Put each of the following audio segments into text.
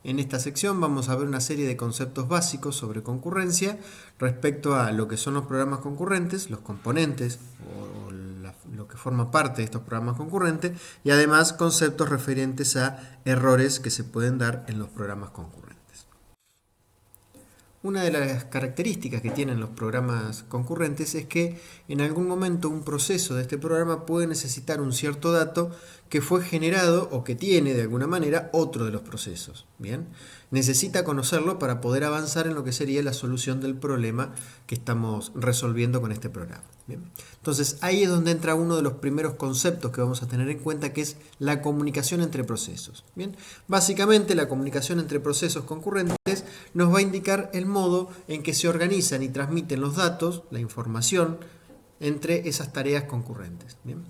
En esta sección vamos a ver una serie de conceptos básicos sobre concurrencia respecto a lo que son los programas concurrentes, los componentes o lo que forma parte de estos programas concurrentes y además conceptos referentes a errores que se pueden dar en los programas concurrentes. Una de las características que tienen los programas concurrentes es que en algún momento un proceso de este programa puede necesitar un cierto dato que fue generado o que tiene de alguna manera otro de los procesos. Bien, necesita conocerlo para poder avanzar en lo que sería la solución del problema que estamos resolviendo con este programa. Bien. Entonces ahí es donde entra uno de los primeros conceptos que vamos a tener en cuenta, que es la comunicación entre procesos. Bien, básicamente la comunicación entre procesos concurrentes nos va a indicar el modo en que se organizan y transmiten los datos, la información, entre esas tareas concurrentes. Bien.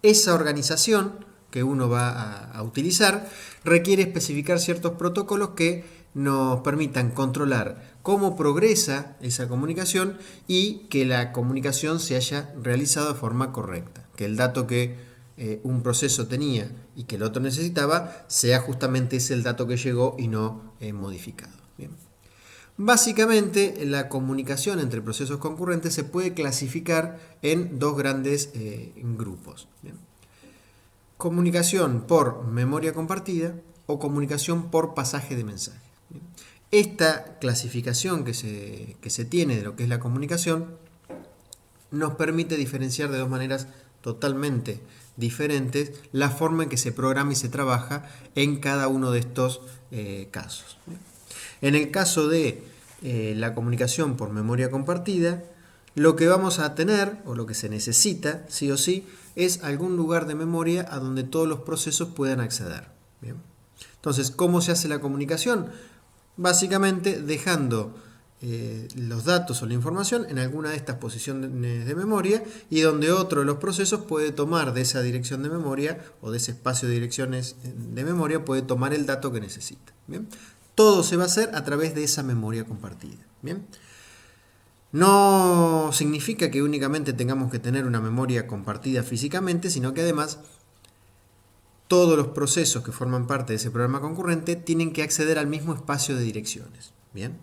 Esa organización que uno va a utilizar requiere especificar ciertos protocolos que nos permitan controlar cómo progresa esa comunicación y que la comunicación se haya realizado de forma correcta, que el dato que un proceso tenía y que el otro necesitaba sea justamente ese el dato que llegó y no modificado. Bien. Básicamente, la comunicación entre procesos concurrentes se puede clasificar en dos grandes grupos. Bien. Comunicación por memoria compartida o comunicación por pasaje de mensaje. Bien. Esta clasificación que se tiene de lo que es la comunicación nos permite diferenciar de dos maneras totalmente diferentes la forma en que se programa y se trabaja en cada uno de estos casos. Bien. En el caso de la comunicación por memoria compartida, lo que vamos a tener, o lo que se necesita, sí o sí, es algún lugar de memoria a donde todos los procesos puedan acceder. Bien. Entonces, ¿cómo se hace la comunicación? Básicamente dejando los datos o la información en alguna de estas posiciones de memoria y donde otro de los procesos puede tomar de esa dirección de memoria o de ese espacio de direcciones de memoria, puede tomar el dato que necesita. Bien. Todo se va a hacer a través de esa memoria compartida. Bien. No significa que únicamente tengamos que tener una memoria compartida físicamente, sino que además todos los procesos que forman parte de ese programa concurrente tienen que acceder al mismo espacio de direcciones. Bien.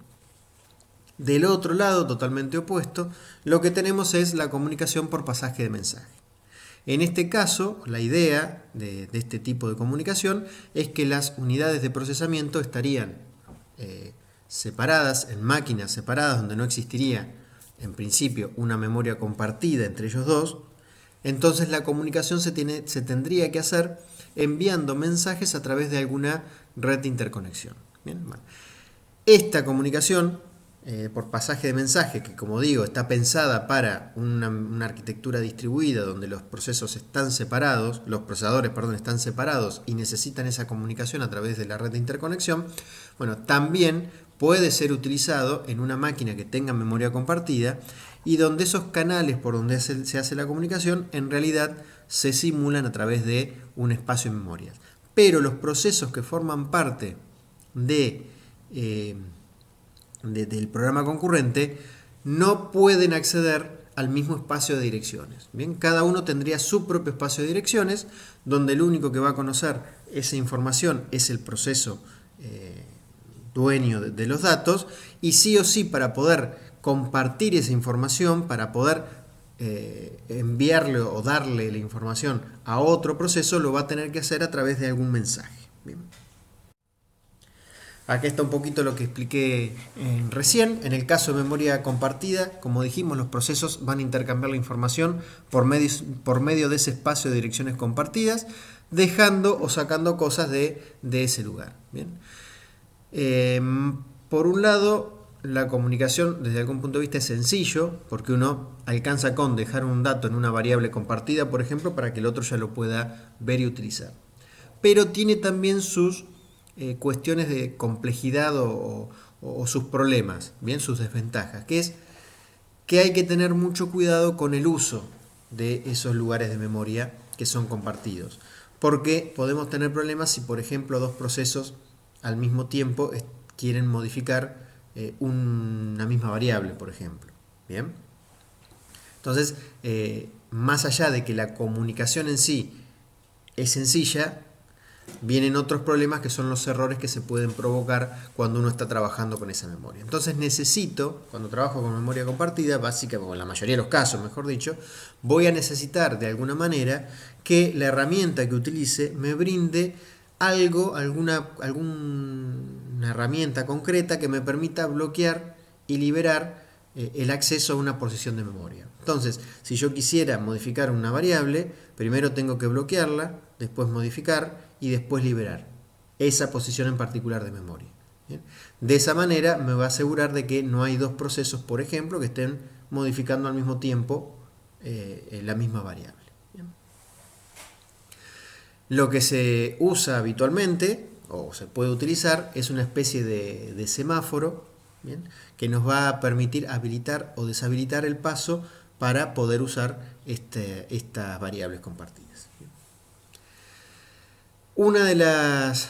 Del otro lado, totalmente opuesto, lo que tenemos es la comunicación por pasaje de mensaje. En este caso, la idea de este tipo de comunicación es que las unidades de procesamiento estarían separadas, en máquinas separadas, donde no existiría en principio una memoria compartida entre ellos dos. Entonces la comunicación se tendría que hacer enviando mensajes a través de alguna red de interconexión. Bien, bueno. Esta comunicación por pasaje de mensaje, que como digo está pensada para una arquitectura distribuida donde los procesos están separados, los procesadores, perdón, están separados y necesitan esa comunicación a través de la red de interconexión, bueno, también puede ser utilizado en una máquina que tenga memoria compartida y donde esos canales por donde se hace la comunicación en realidad se simulan a través de un espacio de memoria. Pero los procesos que forman parte del programa concurrente no pueden acceder al mismo espacio de direcciones. Bien, cada uno tendría su propio espacio de direcciones, donde el único que va a conocer esa información es el proceso dueño de los datos, y sí o sí para poder compartir esa información, para poder enviarle o darle la información a otro proceso, lo va a tener que hacer a través de algún mensaje. Bien. Acá está un poquito lo que expliqué recién. En el caso de memoria compartida, como dijimos, los procesos van a intercambiar la información por medio de ese espacio de direcciones compartidas, dejando o sacando cosas de ese lugar. Bien. Por un lado, la comunicación desde algún punto de vista es sencillo, porque uno alcanza con dejar un dato en una variable compartida, por ejemplo, para que el otro ya lo pueda ver y utilizar. Pero tiene también sus cuestiones de complejidad o sus problemas, bien, sus desventajas, que es que hay que tener mucho cuidado con el uso de esos lugares de memoria que son compartidos, porque podemos tener problemas si, por ejemplo, dos procesos al mismo tiempo quieren modificar una misma variable, por ejemplo. Bien. Entonces, más allá de que la comunicación en sí es sencilla, vienen otros problemas que son los errores que se pueden provocar cuando uno está trabajando con esa memoria. Entonces necesito, cuando trabajo con memoria compartida, básicamente, o en la mayoría de los casos, mejor dicho, voy a necesitar de alguna manera que la herramienta que utilice me brinde alguna herramienta concreta que me permita bloquear y liberar el acceso a una posición de memoria. Entonces, si yo quisiera modificar una variable, primero tengo que bloquearla, después modificar y después liberar esa posición en particular de memoria. ¿Bien? De esa manera me va a asegurar de que no hay dos procesos, por ejemplo, que estén modificando al mismo tiempo la misma variable. ¿Bien? Lo que se usa habitualmente, o se puede utilizar, es una especie de semáforo, ¿bien?, que nos va a permitir habilitar o deshabilitar el paso para poder usar estas variables compartidas. ¿Bien? Una de las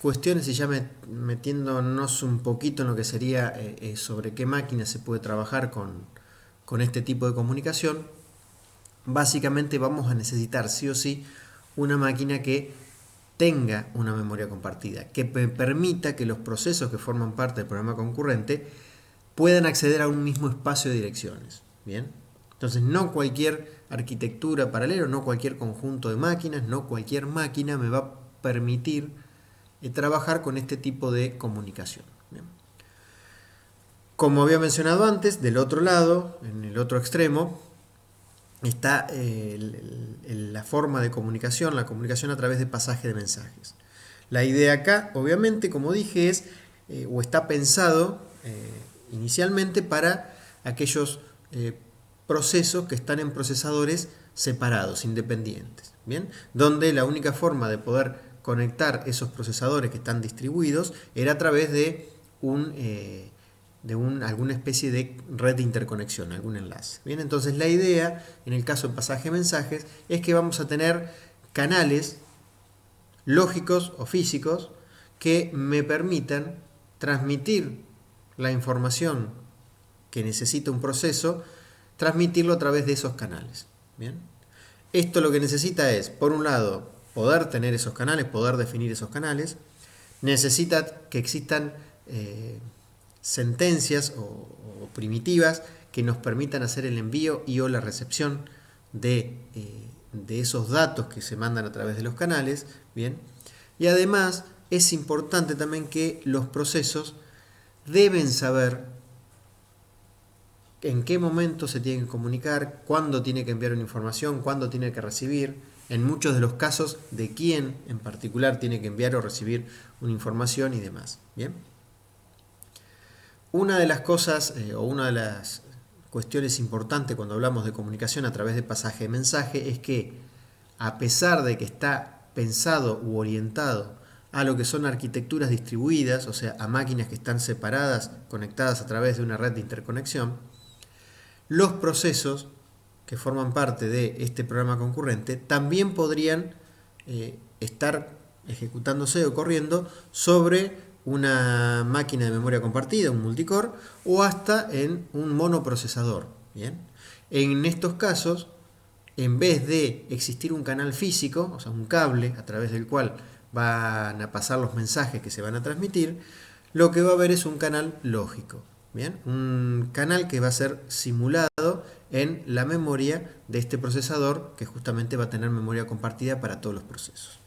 cuestiones, y ya metiéndonos un poquito en lo que sería sobre qué máquina se puede trabajar con este tipo de comunicación, básicamente vamos a necesitar sí o sí una máquina que tenga una memoria compartida, que permita que los procesos que forman parte del programa concurrente puedan acceder a un mismo espacio de direcciones. ¿Bien? Entonces, no cualquier arquitectura paralela, no cualquier conjunto de máquinas, no cualquier máquina me va a permitir trabajar con este tipo de comunicación. ¿Bien? Como había mencionado antes, del otro lado, en el otro extremo, está la forma de comunicación, la comunicación a través de pasaje de mensajes. La idea acá, obviamente, como dije, es o está pensado inicialmente para aquellos procesos que están en procesadores separados, independientes, ¿bien? Donde la única forma de poder conectar esos procesadores que están distribuidos era a través de alguna especie de red de interconexión, algún enlace. Bien, entonces la idea, en el caso de pasaje de mensajes, es que vamos a tener canales lógicos o físicos que me permitan transmitir la información que necesita un proceso, transmitirlo a través de esos canales. Bien, esto lo que necesita es, por un lado, poder tener esos canales, poder definir esos canales, necesita que existan sentencias o primitivas que nos permitan hacer el envío y o la recepción de esos datos que se mandan a través de los canales. Bien, y además es importante también que los procesos deben saber en qué momento se tienen que comunicar, cuándo tiene que enviar una información, cuándo tiene que recibir, en muchos de los casos de quién en particular tiene que enviar o recibir una información y demás. Bien. Una de las cosas o una de las cuestiones importantes cuando hablamos de comunicación a través de pasaje de mensaje es que, a pesar de que está pensado u orientado a lo que son arquitecturas distribuidas, o sea, a máquinas que están separadas, conectadas a través de una red de interconexión, los procesos que forman parte de este programa concurrente también podrían estar ejecutándose o corriendo sobre una máquina de memoria compartida, un multicore, o hasta en un monoprocesador. ¿Bien? En estos casos, en vez de existir un canal físico, o sea, un cable a través del cual van a pasar los mensajes que se van a transmitir, lo que va a haber es un canal lógico. ¿Bien? Un canal que va a ser simulado en la memoria de este procesador, que justamente va a tener memoria compartida para todos los procesos.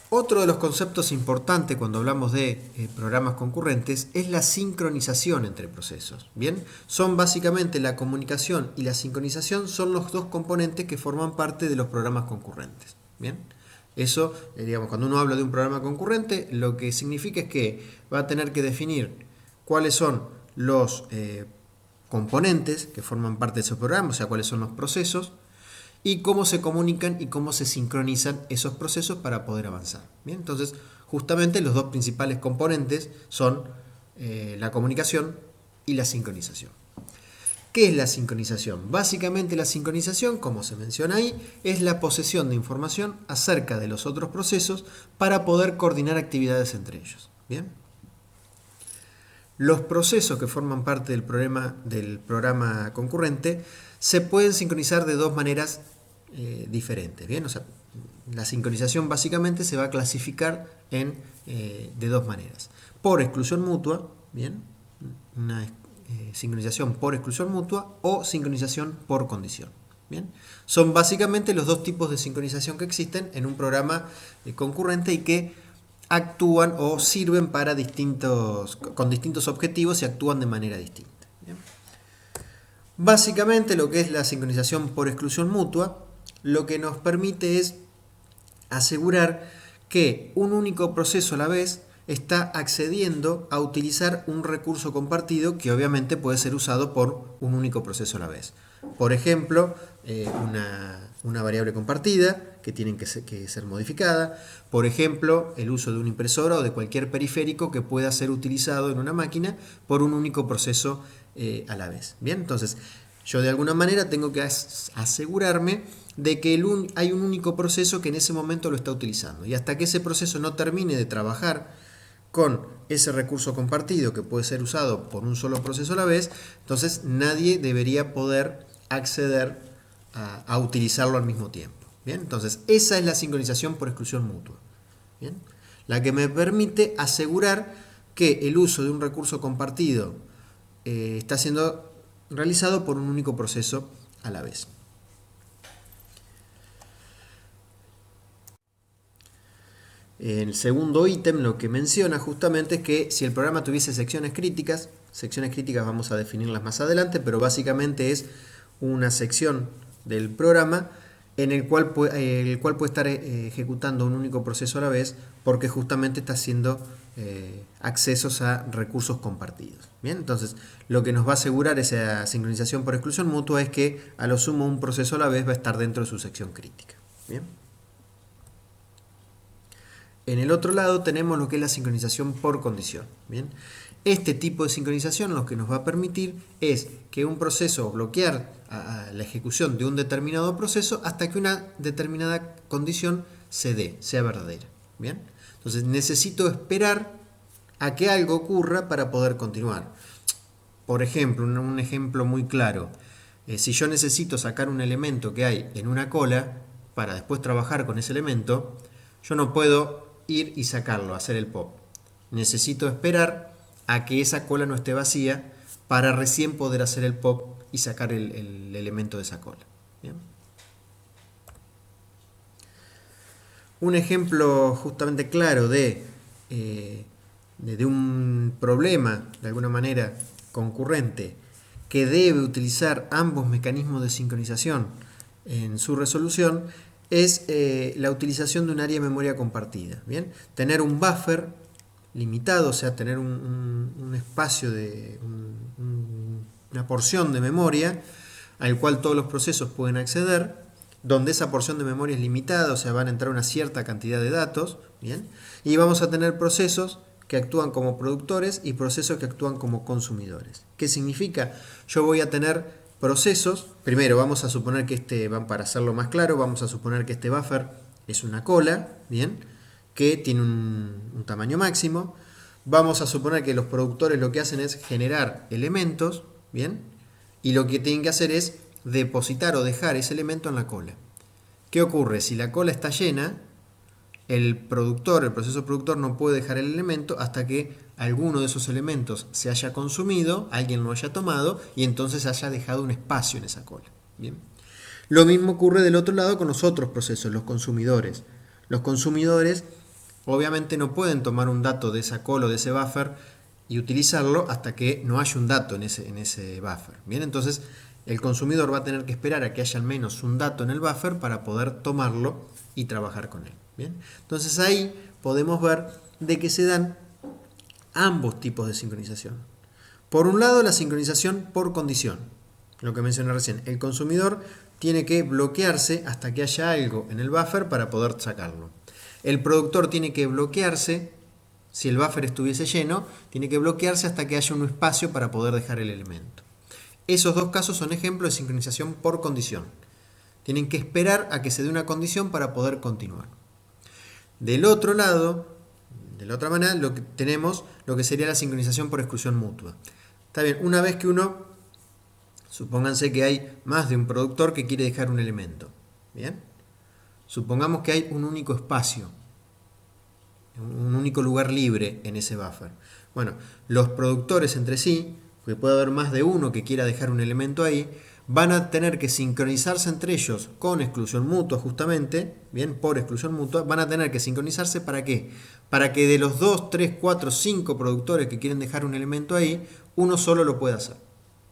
Otro de los conceptos importantes cuando hablamos de programas concurrentes es la sincronización entre procesos. ¿Bien? Son básicamente la comunicación y la sincronización son los dos componentes que forman parte de los programas concurrentes. ¿Bien? Eso, digamos, cuando uno habla de un programa concurrente, lo que significa es que va a tener que definir cuáles son los componentes que forman parte de ese programa, o sea, cuáles son los procesos, y cómo se comunican y cómo se sincronizan esos procesos para poder avanzar. Bien, entonces, justamente los dos principales componentes son la comunicación y la sincronización. ¿Qué es la sincronización? Básicamente la sincronización, como se menciona ahí, es la posesión de información acerca de los otros procesos para poder coordinar actividades entre ellos. ¿Bien? Los procesos que forman parte del programa concurrente se pueden sincronizar de dos maneras diferentes. Bien, o sea, la sincronización básicamente se va a clasificar de dos maneras. Por exclusión mutua, bien, una sincronización por exclusión mutua o sincronización por condición. Bien, son básicamente los dos tipos de sincronización que existen en un programa concurrente y que actúan o sirven para con distintos objetivos y actúan de manera distinta. Bien. Básicamente lo que es la sincronización por exclusión mutua, lo que nos permite es asegurar que un único proceso a la vez está accediendo a utilizar un recurso compartido que obviamente puede ser usado por un único proceso a la vez. Por ejemplo, una variable compartida que tiene que ser modificada. Por ejemplo, el uso de una impresora o de cualquier periférico que pueda ser utilizado en una máquina por un único proceso a la vez. Bien, entonces yo de alguna manera tengo que asegurarme de que hay un único proceso que en ese momento lo está utilizando. Y hasta que ese proceso no termine de trabajar con ese recurso compartido que puede ser usado por un solo proceso a la vez, entonces nadie debería poder acceder a utilizarlo al mismo tiempo. Bien, entonces esa es la sincronización por exclusión mutua. Bien, la que me permite asegurar que el uso de un recurso compartido está siendo realizado por un único proceso a la vez. El segundo ítem lo que menciona justamente es que si el programa tuviese secciones críticas vamos a definirlas más adelante, pero básicamente es una sección del programa en el cual puede estar ejecutando un único proceso a la vez porque justamente está haciendo accesos a recursos compartidos. Bien, entonces lo que nos va a asegurar esa sincronización por exclusión mutua es que a lo sumo un proceso a la vez va a estar dentro de su sección crítica. Bien. En el otro lado tenemos lo que es la sincronización por condición. Bien. Este tipo de sincronización lo que nos va a permitir es que un proceso bloquear a la ejecución de un determinado proceso hasta que una determinada condición se dé, sea verdadera. Bien. Entonces necesito esperar a que algo ocurra para poder continuar. Por ejemplo, un ejemplo muy claro. Si yo necesito sacar un elemento que hay en una cola para después trabajar con ese elemento, yo no puedo ir y sacarlo, hacer el pop. Necesito esperar a que esa cola no esté vacía para recién poder hacer el pop y sacar el elemento de esa cola. ¿Bien? Un ejemplo justamente claro de un problema, de alguna manera, concurrente, que debe utilizar ambos mecanismos de sincronización en su resolución, es la utilización de un área de memoria compartida. ¿Bien? Tener un buffer limitado, o sea, tener un espacio una porción de memoria al cual todos los procesos pueden acceder, donde esa porción de memoria es limitada, o sea, van a entrar una cierta cantidad de datos, ¿bien? Y vamos a tener procesos que actúan como productores y procesos que actúan como consumidores. ¿Qué significa? Yo voy a tener procesos, primero vamos a suponer que para hacerlo más claro, vamos a suponer que este buffer es una cola, ¿bien? Que tiene un tamaño máximo. Vamos a suponer que los productores lo que hacen es generar elementos, ¿bien? Y lo que tienen que hacer es depositar o dejar ese elemento en la cola. ¿Qué ocurre? Si la cola está llena, el proceso productor no puede dejar el elemento hasta que alguno de esos elementos se haya consumido, alguien lo haya tomado y entonces haya dejado un espacio en esa cola. ¿Bien? Lo mismo ocurre del otro lado con los otros procesos, los consumidores. Los consumidores obviamente no pueden tomar un dato de esa cola o de ese buffer y utilizarlo hasta que no haya un dato en ese buffer. Bien, entonces el consumidor va a tener que esperar a que haya al menos un dato en el buffer para poder tomarlo y trabajar con él. Bien, entonces ahí podemos ver de que se dan ambos tipos de sincronización. Por un lado, la sincronización por condición, lo que mencioné recién. El consumidor tiene que bloquearse hasta que haya algo en el buffer para poder sacarlo. El productor tiene que bloquearse, si el buffer estuviese lleno, tiene que bloquearse hasta que haya un espacio para poder dejar el elemento. Esos dos casos son ejemplos de sincronización por condición. Tienen que esperar a que se dé una condición para poder continuar. Del otro lado, de la otra manera, tenemos lo que sería la sincronización por exclusión mutua. Está bien, una vez que supónganse que hay más de un productor que quiere dejar un elemento. ¿Bien? Supongamos que hay un único espacio, un único lugar libre en ese buffer. Bueno, los productores entre sí, que puede haber más de uno que quiera dejar un elemento ahí, van a tener que sincronizarse entre ellos con exclusión mutua justamente, bien, por exclusión mutua, van a tener que sincronizarse ¿para qué? Para que de los 2, 3, 4, 5 productores que quieren dejar un elemento ahí, uno solo lo pueda hacer.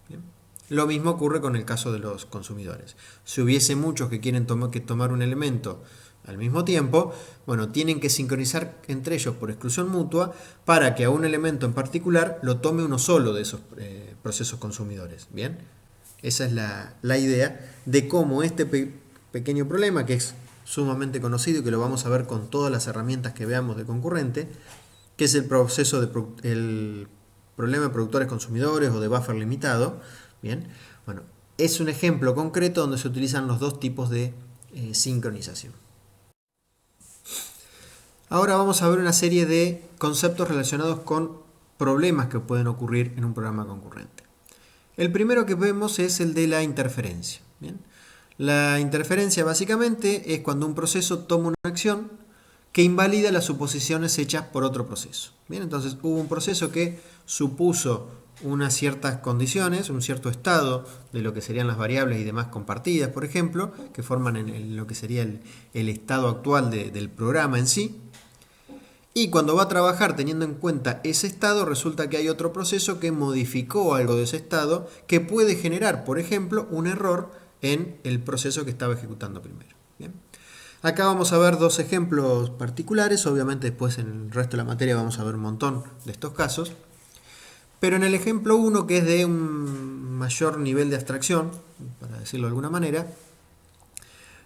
¿Bien? Lo mismo ocurre con el caso de los consumidores. Si hubiese muchos que quieren tomar un elemento al mismo tiempo, bueno, tienen que sincronizar entre ellos por exclusión mutua para que a un elemento en particular lo tome uno solo de esos procesos consumidores. ¿Bien? Esa es la idea de cómo este pequeño problema, que es sumamente conocido y que lo vamos a ver con todas las herramientas que veamos de concurrente, que es el proceso el problema de productores consumidores o de buffer limitado. Bien, bueno, es un ejemplo concreto donde se utilizan los dos tipos de sincronización. Ahora vamos a ver una serie de conceptos relacionados con problemas que pueden ocurrir en un programa concurrente. El primero que vemos es el de la interferencia. ¿Bien? La interferencia básicamente es cuando un proceso toma una acción que invalida las suposiciones hechas por otro proceso. ¿Bien? Entonces hubo un proceso que supuso unas ciertas condiciones, un cierto estado de lo que serían las variables y demás compartidas, por ejemplo, que forman lo que sería el estado actual del programa en sí. Y cuando va a trabajar teniendo en cuenta ese estado, resulta que hay otro proceso que modificó algo de ese estado que puede generar, por ejemplo, un error en el proceso que estaba ejecutando primero. ¿Bien? Acá vamos a ver dos ejemplos particulares, obviamente después en el resto de la materia vamos a ver un montón de estos casos. Pero en el ejemplo 1, que es de un mayor nivel de abstracción, para decirlo de alguna manera,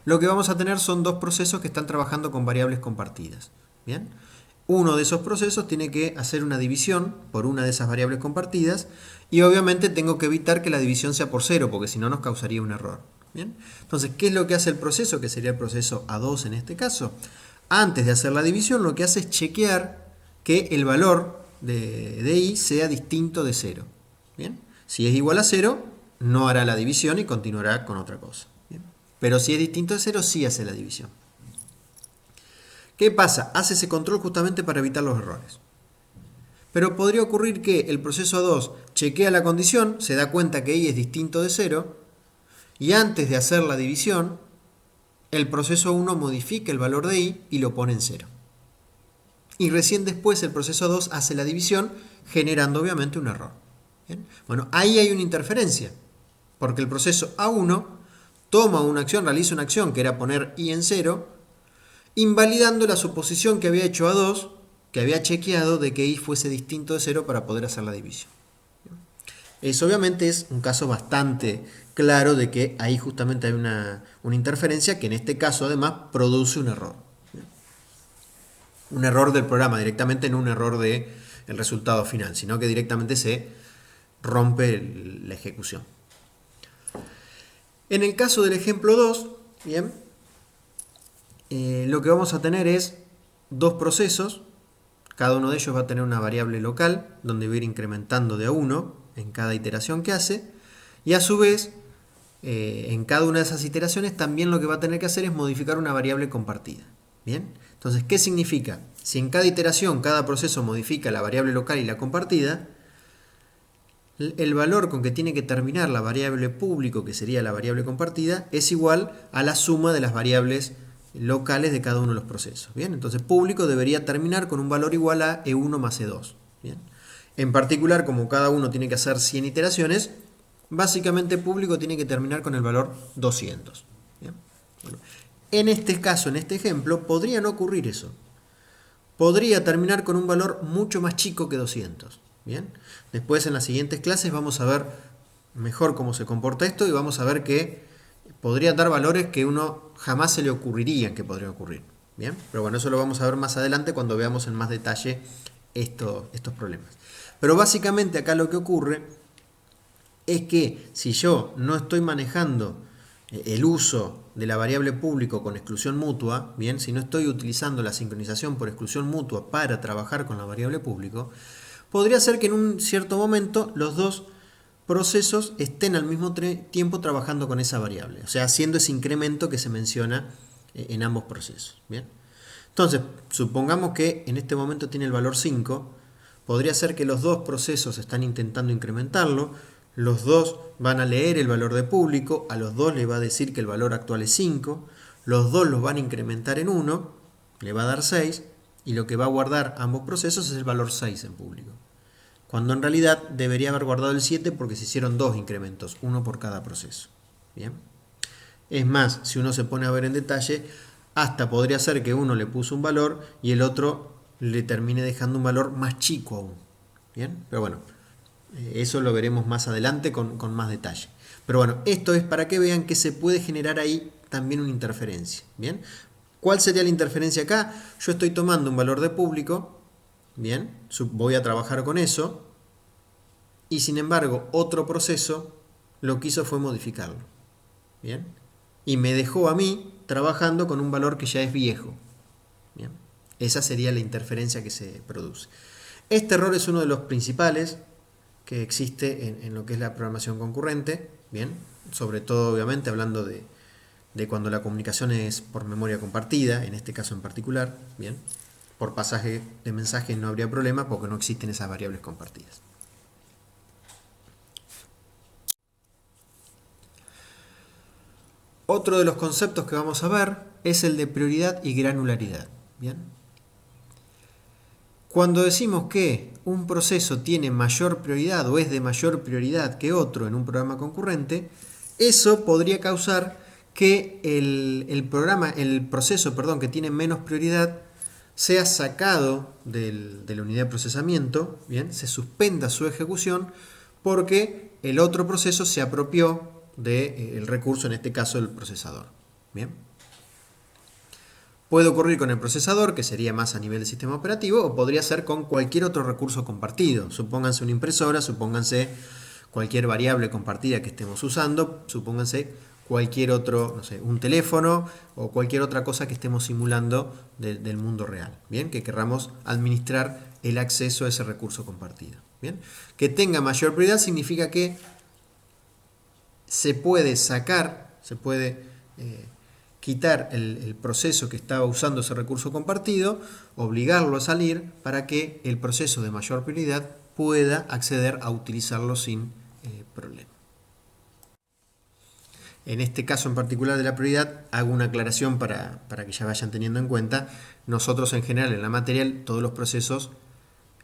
lo que vamos a tener son dos procesos que están trabajando con variables compartidas. ¿Bien? Uno de esos procesos tiene que hacer una división por una de esas variables compartidas y obviamente tengo que evitar que la división sea por 0 porque si no nos causaría un error. ¿Bien? Entonces, ¿qué es lo que hace el proceso? Que sería el proceso A2 en este caso. Antes de hacer la división, lo que hace es chequear que el valor de i sea distinto de 0. ¿Bien? Si es igual a 0, no hará la división y continuará con otra cosa. ¿Bien? Pero si es distinto de 0, sí hace la división. ¿Qué pasa? Hace ese control justamente para evitar los errores. Pero podría ocurrir que el proceso A2 chequea la condición, se da cuenta que i es distinto de 0, y antes de hacer la división, el proceso 1 modifica el valor de i y lo pone en 0. Y recién después el proceso 2 hace la división, generando obviamente un error. ¿Bien? Bueno, ahí hay una interferencia, porque el proceso A1 toma una acción, realiza una acción que era poner i en 0, invalidando la suposición que había hecho A2, que había chequeado de que i fuese distinto de 0 para poder hacer la división. Eso obviamente es un caso bastante claro de que ahí justamente hay una interferencia que en este caso además produce un error. Un error del programa, directamente no un error del resultado final, sino que directamente se rompe la ejecución. En el caso del ejemplo 2, bien, lo que vamos a tener es dos procesos, cada uno de ellos va a tener una variable local, donde va a ir incrementando de a 1 en cada iteración que hace, y a su vez, en cada una de esas iteraciones también lo que va a tener que hacer es modificar una variable compartida. ¿Bien? Entonces, ¿qué significa? Si en cada iteración, cada proceso modifica la variable local y la compartida, el valor con que tiene que terminar la variable público, que sería la variable compartida, es igual a la suma de las variables locales de cada uno de los procesos. ¿Bien? Entonces, público debería terminar con un valor igual a E1 más E2. ¿Bien? En particular, como cada uno tiene que hacer 100 iteraciones, básicamente público tiene que terminar con el valor 200. ¿Bien? Bueno, en este caso, en este ejemplo, podría no ocurrir eso. Podría terminar con un valor mucho más chico que 200. ¿Bien? Después, en las siguientes clases, vamos a ver mejor cómo se comporta esto y vamos a ver que podría dar valores que uno jamás se le ocurriría que podrían ocurrir. ¿Bien? Pero bueno, eso lo vamos a ver más adelante cuando veamos en más detalle estos problemas. Pero básicamente acá lo que ocurre es que si yo no estoy manejando el uso de la variable público con exclusión mutua, bien, si no estoy utilizando la sincronización por exclusión mutua para trabajar con la variable público, podría ser que en un cierto momento los dos procesos estén al mismo tiempo trabajando con esa variable, o sea, haciendo ese incremento que se menciona en ambos procesos. Bien. Entonces, supongamos que en este momento tiene el valor 5, podría ser que los dos procesos están intentando incrementarlo, los dos van a leer el valor de público, a los dos le va a decir que el valor actual es 5, los dos los van a incrementar en 1, le va a dar 6, y lo que va a guardar ambos procesos es el valor 6 en público. Cuando en realidad debería haber guardado el 7 porque se hicieron dos incrementos, uno por cada proceso. Bien. Es más, si uno se pone a ver en detalle, hasta podría ser que uno le puso un valor y el otro le termine dejando un valor más chico aún. Bien, pero bueno, eso lo veremos más adelante con más detalle. Pero bueno, esto es para que vean que se puede generar ahí también una interferencia. Bien, ¿cuál sería la interferencia acá? Yo estoy tomando un valor de público, bien, voy a trabajar con eso, y sin embargo otro proceso lo que hizo fue modificarlo. Bien, y me dejó a mí trabajando con un valor que ya es viejo. Bien. Esa sería la interferencia que se produce. Este error es uno de los principales que existe en lo que es la programación concurrente. Bien. Sobre todo, obviamente, hablando de cuando la comunicación es por memoria compartida, en este caso en particular. Bien. Por pasaje de mensaje no habría problema porque no existen esas variables compartidas. Otro de los conceptos que vamos a ver es el de prioridad y granularidad. Bien. Cuando decimos que un proceso tiene mayor prioridad o es de mayor prioridad que otro en un programa concurrente, eso podría causar que el proceso que tiene menos prioridad sea sacado de la unidad de procesamiento, ¿bien? Se suspenda su ejecución porque el otro proceso se apropió del recurso, en este caso el procesador. ¿Bien? Puede ocurrir con el procesador, que sería más a nivel del sistema operativo, o podría ser con cualquier otro recurso compartido. Supónganse una impresora, supónganse cualquier variable compartida que estemos usando, supónganse cualquier otro, no sé, un teléfono o cualquier otra cosa que estemos simulando del mundo real. Bien, que querramos administrar el acceso a ese recurso compartido. Bien, que tenga mayor prioridad significa que se puede sacar, se puede quitar el proceso que estaba usando ese recurso compartido, obligarlo a salir para que el proceso de mayor prioridad pueda acceder a utilizarlo sin problema. En este caso en particular de la prioridad, hago una aclaración para que ya vayan teniendo en cuenta. Nosotros en general en la material, todos los procesos,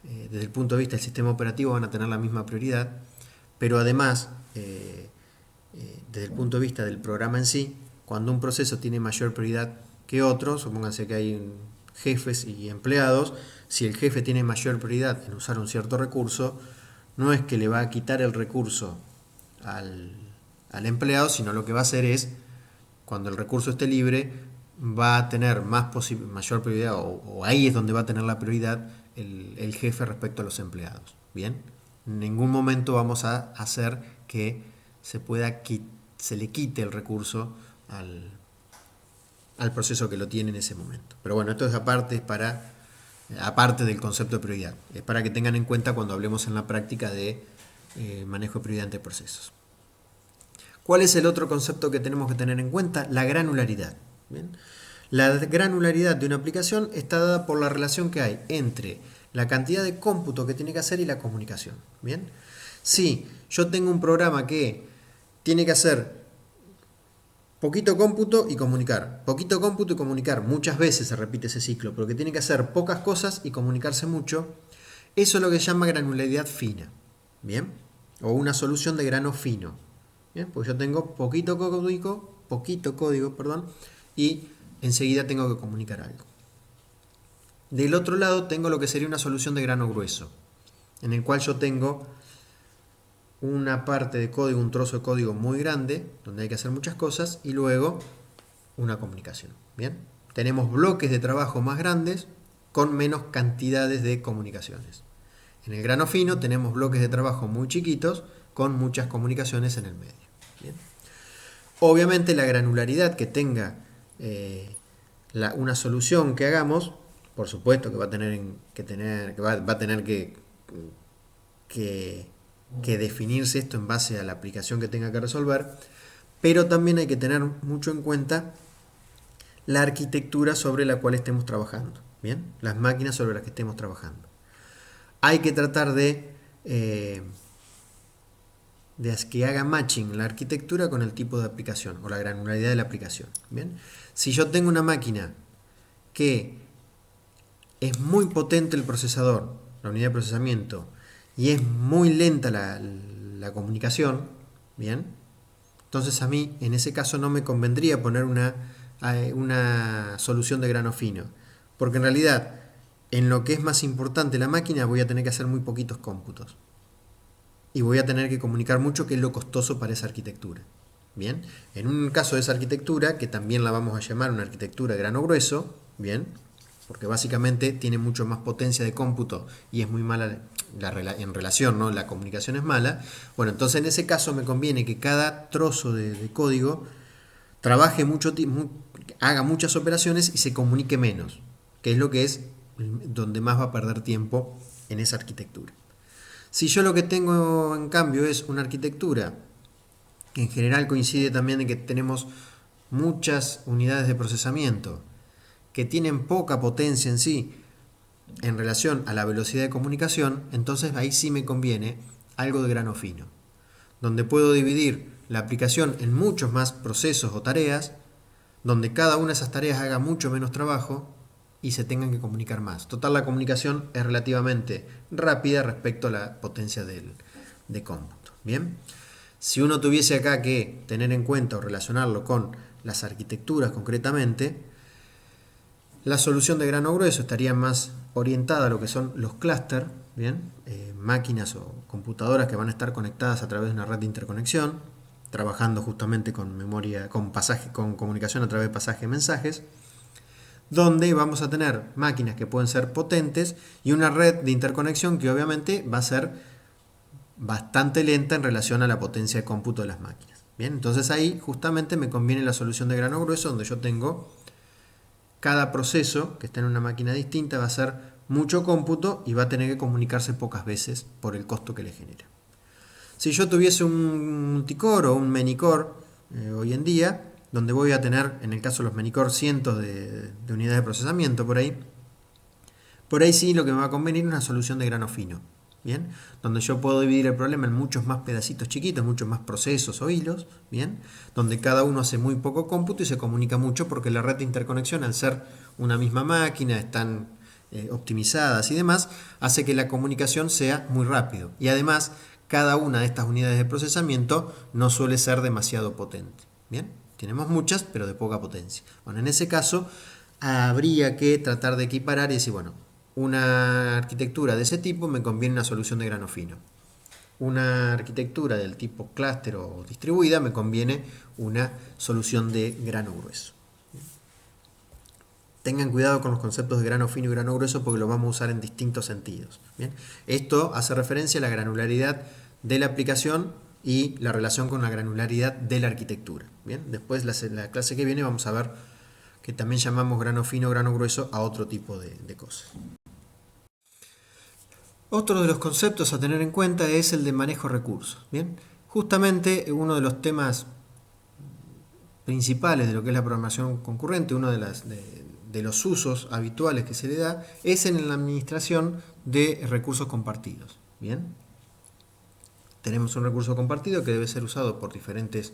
desde el punto de vista del sistema operativo, van a tener la misma prioridad, pero además, desde el punto de vista del programa en sí, cuando un proceso tiene mayor prioridad que otro, supónganse que hay jefes y empleados, si el jefe tiene mayor prioridad en usar un cierto recurso, no es que le va a quitar el recurso al empleado, sino lo que va a hacer es, cuando el recurso esté libre, va a tener mayor prioridad, o ahí es donde va a tener la prioridad el jefe respecto a los empleados. Bien, en ningún momento vamos a hacer que se le quite el recurso al proceso que lo tiene en ese momento. Pero bueno, esto es aparte del concepto de prioridad. Es para que tengan en cuenta cuando hablemos en la práctica de manejo de prioridad entre procesos. ¿Cuál es el otro concepto que tenemos que tener en cuenta? La granularidad. ¿Bien? La granularidad de una aplicación está dada por la relación que hay entre la cantidad de cómputo que tiene que hacer y la comunicación. ¿Bien? Si yo tengo un programa que tiene que hacer poquito cómputo y comunicar, poquito cómputo y comunicar, muchas veces se repite ese ciclo, pero que tiene que hacer pocas cosas y comunicarse mucho, eso es lo que se llama granularidad fina. ¿Bien? O una solución de grano fino. ¿Bien? Pues yo tengo poquito código, y enseguida tengo que comunicar algo. Del otro lado tengo lo que sería una solución de grano grueso, en el cual yo tengo una parte de código, un trozo de código muy grande, donde hay que hacer muchas cosas, y luego una comunicación. ¿Bien? Tenemos bloques de trabajo más grandes con menos cantidades de comunicaciones. En el grano fino tenemos bloques de trabajo muy chiquitos con muchas comunicaciones en el medio. ¿Bien? Obviamente la granularidad que tenga una solución que hagamos, por supuesto que va a tener que que definirse esto en base a la aplicación que tenga que resolver, pero también hay que tener mucho en cuenta la arquitectura sobre la cual estemos trabajando, ¿bien? Las máquinas sobre las que estemos trabajando. Hay que tratar de que haga matching la arquitectura con el tipo de aplicación o la granularidad de la aplicación, ¿bien? Si yo tengo una máquina que es muy potente el procesador, la unidad de procesamiento, y es muy lenta la comunicación, ¿bien? Entonces a mí en ese caso no me convendría poner una solución de grano fino, porque en realidad en lo que es más importante la máquina voy a tener que hacer muy poquitos cómputos y voy a tener que comunicar mucho, que es lo costoso para esa arquitectura. Bien, en un caso de esa arquitectura, que también la vamos a llamar una arquitectura de grano grueso, bien, porque básicamente tiene mucho más potencia de cómputo y es muy mala en relación, ¿no? La comunicación es mala. Bueno, entonces en ese caso me conviene que cada trozo de código trabaje haga muchas operaciones y se comunique menos, que es lo que es donde más va a perder tiempo en esa arquitectura. Si yo lo que tengo en cambio es una arquitectura que en general coincide también en que tenemos muchas unidades de procesamiento que tienen poca potencia en sí en relación a la velocidad de comunicación, entonces ahí sí me conviene algo de grano fino, donde puedo dividir la aplicación en muchos más procesos o tareas, donde cada una de esas tareas haga mucho menos trabajo y se tengan que comunicar más. Total, la comunicación es relativamente rápida respecto a la potencia de cómputo. Bien, si uno tuviese acá que tener en cuenta o relacionarlo con las arquitecturas concretamente, la solución de grano grueso estaría más orientada a lo que son los clústeres, bien, máquinas o computadoras que van a estar conectadas a través de una red de interconexión, trabajando justamente con memoria, con comunicación a través de pasaje de mensajes, donde vamos a tener máquinas que pueden ser potentes y una red de interconexión que obviamente va a ser bastante lenta en relación a la potencia de cómputo de las máquinas. Bien, entonces ahí justamente me conviene la solución de grano grueso, donde yo tengo cada proceso que está en una máquina distinta va a ser mucho cómputo y va a tener que comunicarse pocas veces por el costo que le genera. Si yo tuviese un multicore o un manycore hoy en día, donde voy a tener, en el caso de los manycore, cientos de unidades de procesamiento por ahí sí lo que me va a convenir es una solución de grano fino, ¿bien? Donde yo puedo dividir el problema en muchos más pedacitos chiquitos, muchos más procesos o hilos, ¿bien? Donde cada uno hace muy poco cómputo y se comunica mucho porque la red de interconexión, al ser una misma máquina, están optimizadas y demás, hace que la comunicación sea muy rápido. Y además, cada una de estas unidades de procesamiento no suele ser demasiado potente, ¿bien? Tenemos muchas, pero de poca potencia. Bueno, en ese caso, habría que tratar de equiparar y decir, bueno, una arquitectura de ese tipo me conviene una solución de grano fino. Una arquitectura del tipo clúster o distribuida me conviene una solución de grano grueso. Tengan cuidado con los conceptos de grano fino y grano grueso porque los vamos a usar en distintos sentidos. ¿Bien? Esto hace referencia a la granularidad de la aplicación y la relación con la granularidad de la arquitectura. ¿Bien? Después, la clase que viene, vamos a ver que también llamamos grano fino o grano grueso a otro tipo de cosas. Otro de los conceptos a tener en cuenta es el de manejo de recursos. ¿Bien? Justamente uno de los temas principales de lo que es la programación concurrente, uno de los usos habituales que se le da, es en la administración de recursos compartidos. ¿Bien? Tenemos un recurso compartido que debe ser usado por diferentes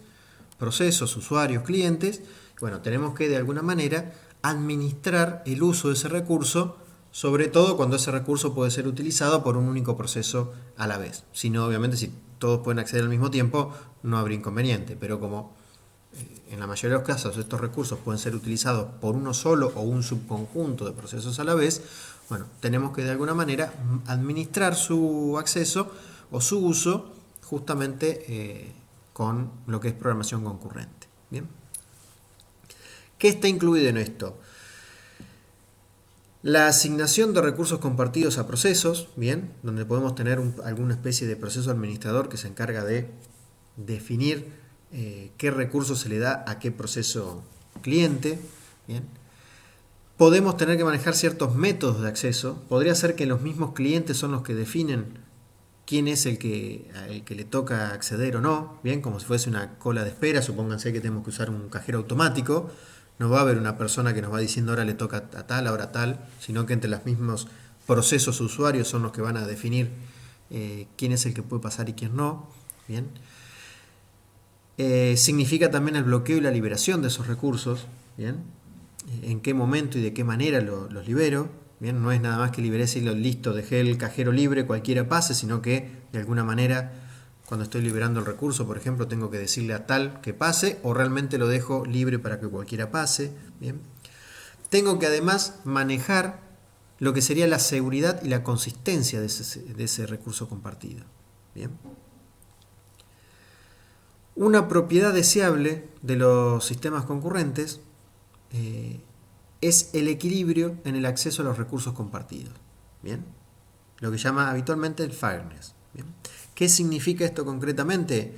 procesos, usuarios, clientes. Bueno, tenemos que de alguna manera administrar el uso de ese recurso, sobre todo cuando ese recurso puede ser utilizado por un único proceso a la vez. Si no, obviamente, si todos pueden acceder al mismo tiempo, no habría inconveniente, pero como en la mayoría de los casos estos recursos pueden ser utilizados por uno solo o un subconjunto de procesos a la vez, bueno, tenemos que de alguna manera administrar su acceso o su uso justamente con lo que es programación concurrente. ¿Bien? ¿Qué está incluido en esto? La asignación de recursos compartidos a procesos, ¿bien? Donde podemos tener alguna especie de proceso administrador que se encarga de definir qué recursos se le da a qué proceso cliente. ¿Bien? Podemos tener que manejar ciertos métodos de acceso. Podría ser que los mismos clientes son los que definen quién es el que le toca acceder o no, bien, como si fuese una cola de espera. Supónganse que tenemos que usar un cajero automático, no va a haber una persona que nos va diciendo ahora le toca a tal, ahora a tal, sino que entre los mismos procesos usuarios son los que van a definir quién es el que puede pasar y quién no, bien. Significa también el bloqueo y la liberación de esos recursos, bien, en qué momento y de qué manera los libero. Bien, no es nada más que liberé y listo, dejé el cajero libre, cualquiera pase, sino que de alguna manera cuando estoy liberando el recurso, por ejemplo, tengo que decirle a tal que pase o realmente lo dejo libre para que cualquiera pase. Bien. Tengo que además manejar lo que sería la seguridad y la consistencia de ese recurso compartido. Bien. Una propiedad deseable de los sistemas concurrentes es el equilibrio en el acceso a los recursos compartidos. ¿Bien? Lo que llama habitualmente el fairness. ¿Bien? ¿Qué significa esto concretamente?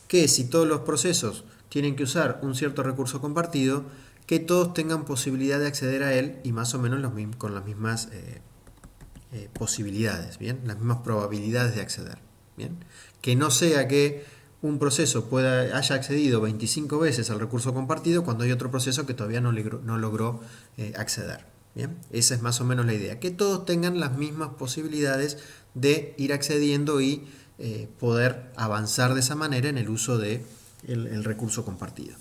Que si todos los procesos tienen que usar un cierto recurso compartido, que todos tengan posibilidad de acceder a él y más o menos con las mismas posibilidades, ¿bien? Las mismas probabilidades de acceder. ¿Bien? Que no sea que un proceso haya accedido 25 veces al recurso compartido cuando hay otro proceso que todavía no logró acceder. ¿Bien? Esa es más o menos la idea, que todos tengan las mismas posibilidades de ir accediendo y poder avanzar de esa manera en el uso del recurso compartido.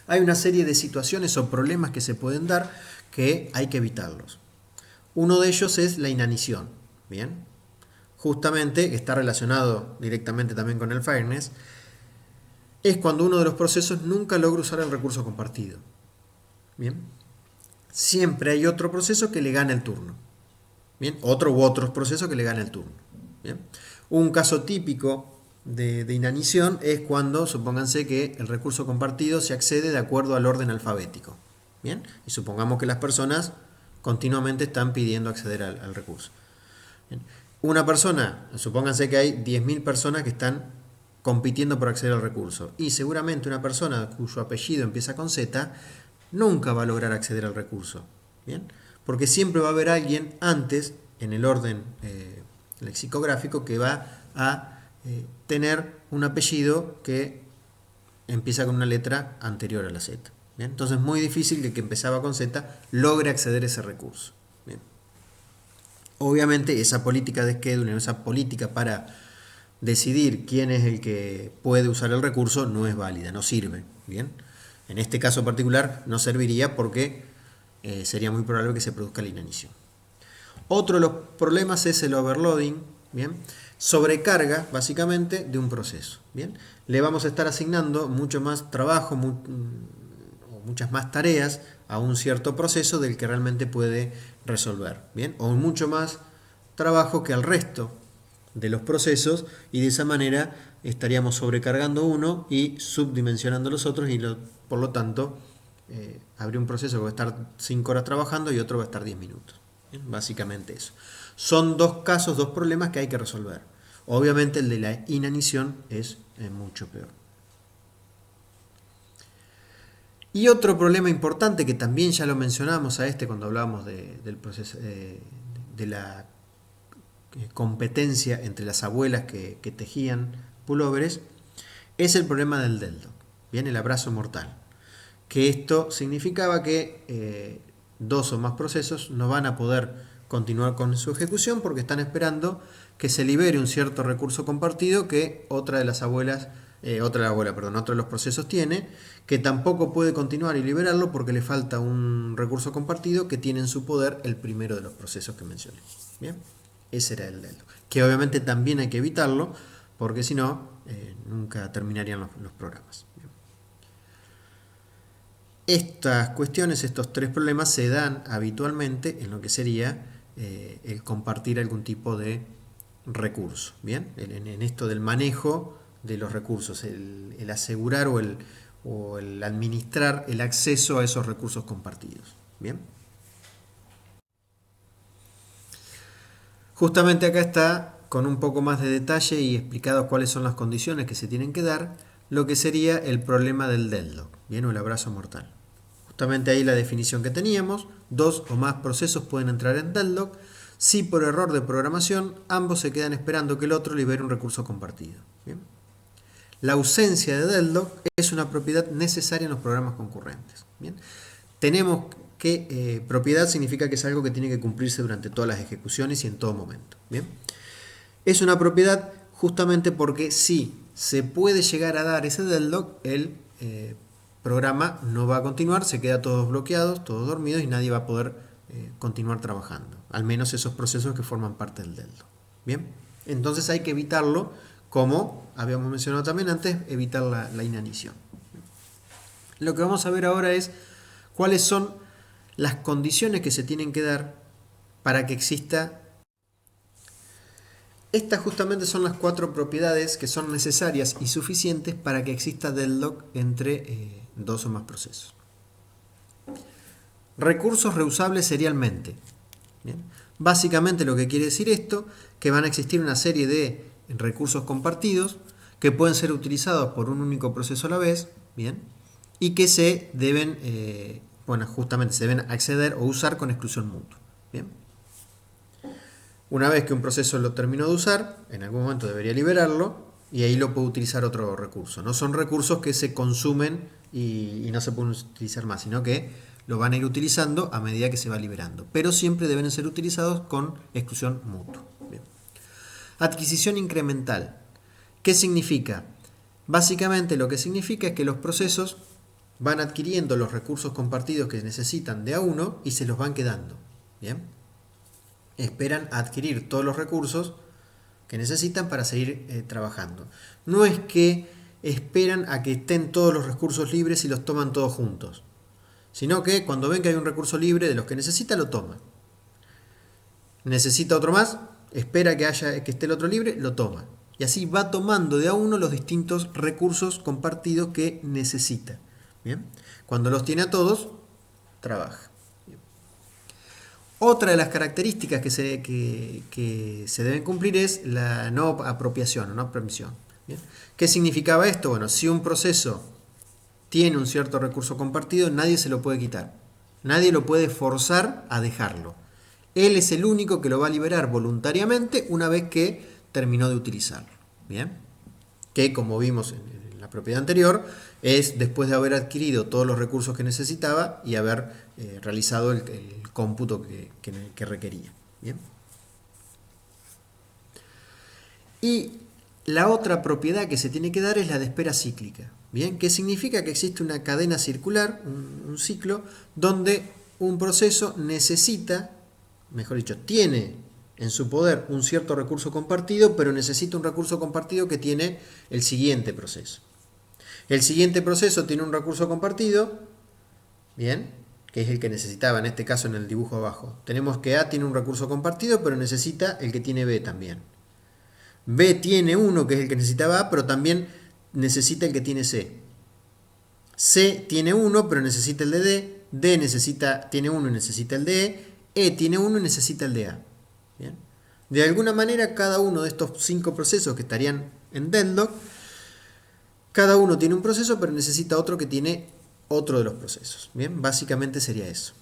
Hay una serie de situaciones o problemas que se pueden dar que hay que evitarlos. Uno de ellos es la inanición. ¿Bien? Justamente está relacionado directamente también con el fairness, es cuando uno de los procesos nunca logra usar el recurso compartido. Bien, siempre hay otro proceso que le gana el turno. Bien, otro u otros procesos que le gana el turno. Bien, un caso típico de inanición es cuando, supónganse que el recurso compartido se accede de acuerdo al orden alfabético. Bien, y supongamos que las personas continuamente están pidiendo acceder al recurso. Bien. Una persona, supónganse que hay 10.000 personas que están compitiendo por acceder al recurso y seguramente una persona cuyo apellido empieza con Z nunca va a lograr acceder al recurso. ¿Bien? Porque siempre va a haber alguien antes en el orden lexicográfico que va a tener un apellido que empieza con una letra anterior a la Z. ¿Bien? Entonces es muy difícil que el que empezaba con Z logre acceder a ese recurso. ¿Bien? Obviamente esa política de scheduling, esa política para decidir quién es el que puede usar el recurso no es válida, no sirve. ¿Bien? En este caso particular no serviría porque sería muy probable que se produzca la inanición. Otro de los problemas es el overloading, ¿bien? Sobrecarga básicamente de un proceso. ¿Bien? Le vamos a estar asignando mucho más trabajo, muchas más tareas a un cierto proceso del que realmente puede resolver, ¿bien? O mucho más trabajo que al resto de los procesos y de esa manera estaríamos sobrecargando uno y subdimensionando los otros y por lo tanto habría un proceso que va a estar 5 horas trabajando y otro va a estar 10 minutos. ¿Bien? Básicamente eso. Son dos casos, dos problemas que hay que resolver. Obviamente el de la inanición es mucho peor. Y otro problema importante que también ya lo mencionamos a cuando hablábamos del proceso de la competencia entre las abuelas que tejían pulóveres es el problema del deadlock, bien, el abrazo mortal, que esto significaba que dos o más procesos no van a poder continuar con su ejecución porque están esperando que se libere un cierto recurso compartido que otro de los procesos tiene, que tampoco puede continuar y liberarlo porque le falta un recurso compartido que tiene en su poder el primero de los procesos que mencioné. Bien, ese era el deadlock, que obviamente también hay que evitarlo porque si no nunca terminarían los programas. Bien. Estas cuestiones, estos tres problemas se dan habitualmente en lo que sería el compartir algún tipo de recurso. Bien, en esto del manejo de los recursos, el asegurar o el administrar el acceso a esos recursos compartidos. Bien. Justamente acá está con un poco más de detalle y explicado cuáles son las condiciones que se tienen que dar, lo que sería el problema del deadlock, bien, o el abrazo mortal. Justamente ahí la definición que teníamos, dos o más procesos pueden entrar en deadlock si por error de programación ambos se quedan esperando que el otro libere un recurso compartido. ¿Bien? La ausencia de deadlock es una propiedad necesaria en los programas concurrentes. ¿Bien? Tenemos que propiedad significa que es algo que tiene que cumplirse durante todas las ejecuciones y en todo momento. ¿Bien? Es una propiedad justamente porque si se puede llegar a dar ese deadlock, el programa no va a continuar, se queda todos bloqueados, todos dormidos y nadie va a poder continuar trabajando. Al menos esos procesos que forman parte del deadlock. ¿Bien? Entonces hay que evitarlo, como habíamos mencionado también antes, evitar la inanición. Lo que vamos a ver ahora es cuáles son las condiciones que se tienen que dar para que exista. Estas justamente son las 4 propiedades que son necesarias y suficientes para que exista deadlock entre dos o más procesos. Recursos reusables serialmente. ¿Bien? Básicamente lo que quiere decir esto, que van a existir una serie de recursos compartidos que pueden ser utilizados por un único proceso a la vez, ¿bien? Y que se deben, justamente se deben acceder o usar con exclusión mutua. ¿Bien? Una vez que un proceso lo terminó de usar, en algún momento debería liberarlo y ahí lo puede utilizar otro recurso. No son recursos que se consumen y no se pueden utilizar más, sino que lo van a ir utilizando a medida que se va liberando. Pero siempre deben ser utilizados con exclusión mutua. Bien. Adquisición incremental. ¿Qué significa? Básicamente lo que significa es que los procesos van adquiriendo los recursos compartidos que necesitan de a uno y se los van quedando. ¿Bien? Esperan adquirir todos los recursos que necesitan para seguir trabajando. No es que esperan a que estén todos los recursos libres y los toman todos juntos, sino que cuando ven que hay un recurso libre de los que necesita, lo toma. Necesita otro más, espera que esté el otro libre, lo toma. Y así va tomando de a uno los distintos recursos compartidos que necesita. ¿Bien? Cuando los tiene a todos, trabaja. Otra de las características que se deben cumplir es la no apropiación o no permisión. ¿Bien? ¿Qué significaba esto? Bueno, si un proceso tiene un cierto recurso compartido, nadie se lo puede quitar. Nadie lo puede forzar a dejarlo. Él es el único que lo va a liberar voluntariamente una vez que terminó de utilizarlo. ¿Bien? Que, como vimos en la propiedad anterior, es después de haber adquirido todos los recursos que necesitaba y haber realizado el cómputo que requería. ¿Bien? Y la otra propiedad que se tiene que dar es la de espera cíclica. ¿Bien? Que significa que existe una cadena circular, un ciclo, donde un proceso necesita, mejor dicho, tiene en su poder un cierto recurso compartido, pero necesita un recurso compartido que tiene el siguiente proceso. El siguiente proceso tiene un recurso compartido, ¿bien? Que es el que necesitaba, en este caso en el dibujo abajo. Tenemos que A tiene un recurso compartido, pero necesita el que tiene B también. B tiene uno, que es el que necesitaba A, pero también necesita el que tiene C. C tiene uno, pero necesita el de D. D tiene uno y necesita el de E. E tiene uno y necesita el de A. ¿Bien? De alguna manera, cada uno de estos 5 procesos que estarían en deadlock, cada uno tiene un proceso, pero necesita otro que tiene otro de los procesos. Bien, básicamente sería eso.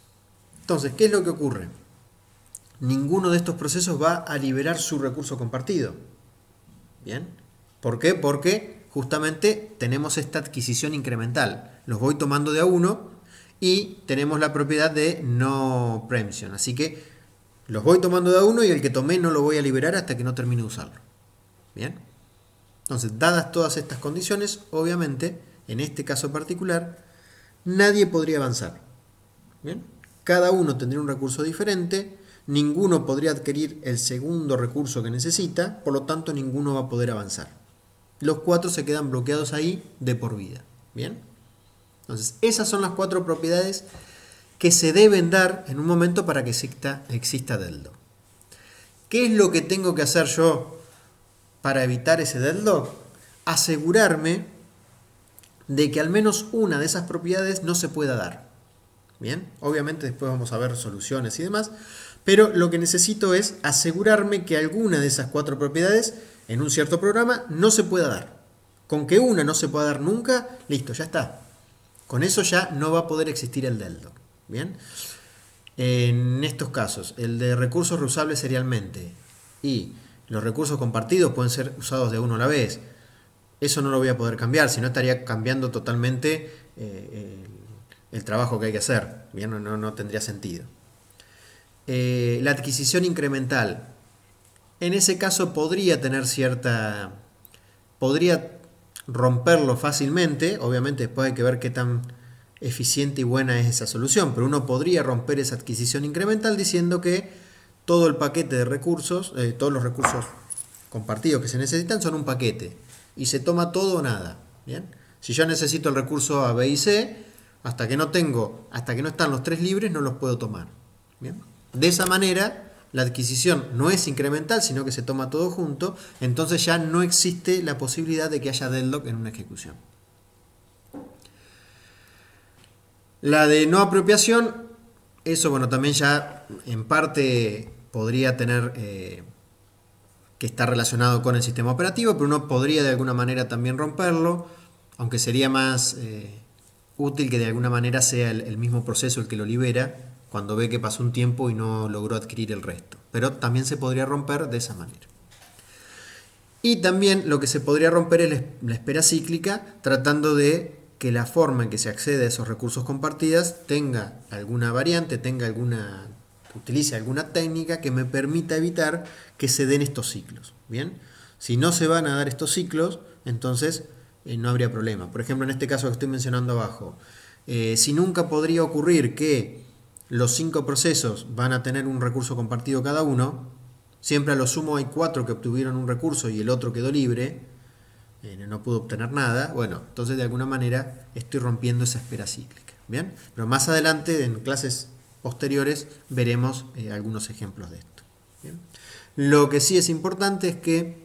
Entonces, ¿qué es lo que ocurre? Ninguno de estos procesos va a liberar su recurso compartido. Bien, ¿por qué? Porque justamente tenemos esta adquisición incremental. Los voy tomando de a uno y tenemos la propiedad de no preemption. Así que los voy tomando de a uno y el que tomé no lo voy a liberar hasta que no termine de usarlo. Bien. Entonces, dadas todas estas condiciones, obviamente, en este caso particular, nadie podría avanzar. ¿Bien? Cada uno tendría un recurso diferente, ninguno podría adquirir el segundo recurso que necesita, por lo tanto ninguno va a poder avanzar. Los 4 se quedan bloqueados ahí de por vida. ¿Bien? Entonces, esas son las 4 propiedades que se deben dar en un momento para que exista deadlock. ¿Qué es lo que tengo que hacer yo para evitar ese deadlock? Asegurarme de que al menos una de esas propiedades no se pueda dar. Bien, obviamente después vamos a ver soluciones y demás, pero lo que necesito es asegurarme que alguna de esas 4 propiedades en un cierto programa no se pueda dar. Con que una no se pueda dar nunca, listo, ya está. Con eso ya no va a poder existir el deadlock. Bien, En estos casos, el de recursos reusables serialmente y los recursos compartidos pueden ser usados de uno a la vez. Eso no lo voy a poder cambiar, si no estaría cambiando totalmente el trabajo que hay que hacer. Bien, no tendría sentido. La adquisición incremental. En ese caso podría tener cierta... Podría romperlo fácilmente. Obviamente después hay que ver qué tan eficiente y buena es esa solución. Pero uno podría romper esa adquisición incremental diciendo que todo el paquete de recursos, todos los recursos compartidos que se necesitan son un paquete. Y se toma todo o nada. ¿Bien? Si yo necesito el recurso A, B y C, hasta que no están los tres libres, no los puedo tomar. ¿Bien? De esa manera, la adquisición no es incremental, sino que se toma todo junto, entonces ya no existe la posibilidad de que haya deadlock en una ejecución. La de no apropiación, eso bueno, también ya en parte podría tener que estar relacionado con el sistema operativo, pero uno podría de alguna manera también romperlo, aunque sería más útil que de alguna manera sea el mismo proceso el que lo libera, cuando ve que pasó un tiempo y no logró adquirir el resto. Pero también se podría romper de esa manera. Y también lo que se podría romper es la espera cíclica, tratando de que la forma en que se accede a esos recursos compartidos tenga alguna variante, utilice alguna técnica que me permita evitar que se den estos ciclos. ¿Bien? Si no se van a dar estos ciclos, entonces no habría problema. Por ejemplo, en este caso que estoy mencionando abajo, si nunca podría ocurrir que los 5 procesos van a tener un recurso compartido cada uno, siempre a lo sumo hay 4 que obtuvieron un recurso y el otro quedó libre, no pudo obtener nada, bueno, entonces de alguna manera estoy rompiendo esa espera cíclica. ¿Bien? Pero más adelante, en clases posteriores, veremos algunos ejemplos de esto. ¿Bien? Lo que sí es importante es que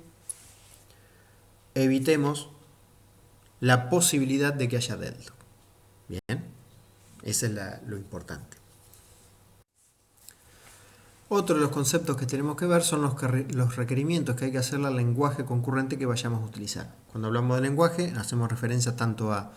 evitemos la posibilidad de que haya deadlock. Bien, ese es lo importante. Otro de los conceptos que tenemos que ver son los requerimientos que hay que hacerle al lenguaje concurrente que vayamos a utilizar. Cuando hablamos de lenguaje, hacemos referencia tanto a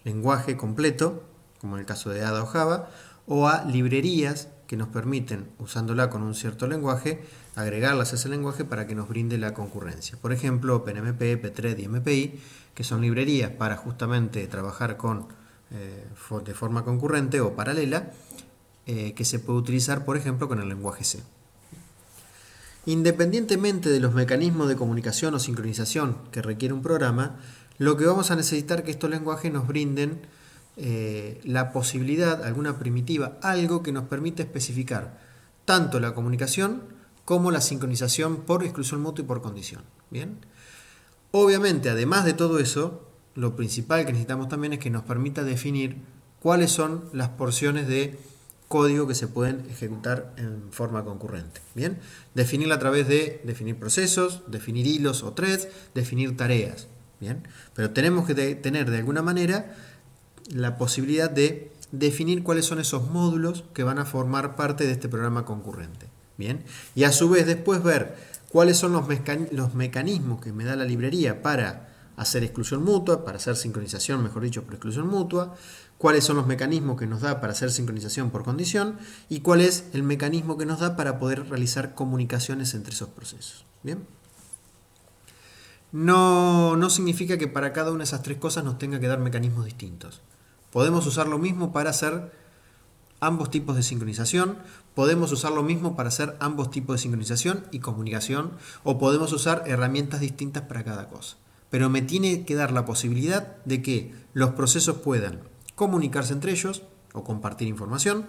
lenguaje completo, como en el caso de Ada o Java, o a librerías que nos permiten, usándola con un cierto lenguaje, agregarlas a ese lenguaje para que nos brinde la concurrencia. Por ejemplo, OpenMP, Pthread y MPI, que son librerías para justamente trabajar de forma concurrente o paralela, que se puede utilizar, por ejemplo, con el lenguaje C. Independientemente de los mecanismos de comunicación o sincronización que requiere un programa, lo que vamos a necesitar que estos lenguajes nos brinden la posibilidad, alguna primitiva, algo que nos permita especificar tanto la comunicación como la sincronización por exclusión mutua y por condición. ¿Bien? Obviamente, además de todo eso, lo principal que necesitamos también es que nos permita definir cuáles son las porciones de código que se pueden ejecutar en forma concurrente. ¿Bien? Definirla a través de definir procesos, definir hilos o threads, definir tareas. ¿Bien? Pero tenemos que tener de alguna manera la posibilidad de definir cuáles son esos módulos que van a formar parte de este programa concurrente. ¿Bien? Y a su vez después ver cuáles son los mecanismos que me da la librería para hacer exclusión mutua, para hacer sincronización, mejor dicho, por exclusión mutua, cuáles son los mecanismos que nos da para hacer sincronización por condición y cuál es el mecanismo que nos da para poder realizar comunicaciones entre esos procesos. ¿Bien? No significa que para cada una de esas tres cosas nos tenga que dar mecanismos distintos. Podemos usar lo mismo para hacer ambos tipos de sincronización, podemos usar lo mismo para hacer ambos tipos de sincronización y comunicación, o podemos usar herramientas distintas para cada cosa. Pero me tiene que dar la posibilidad de que los procesos puedan comunicarse entre ellos o compartir información,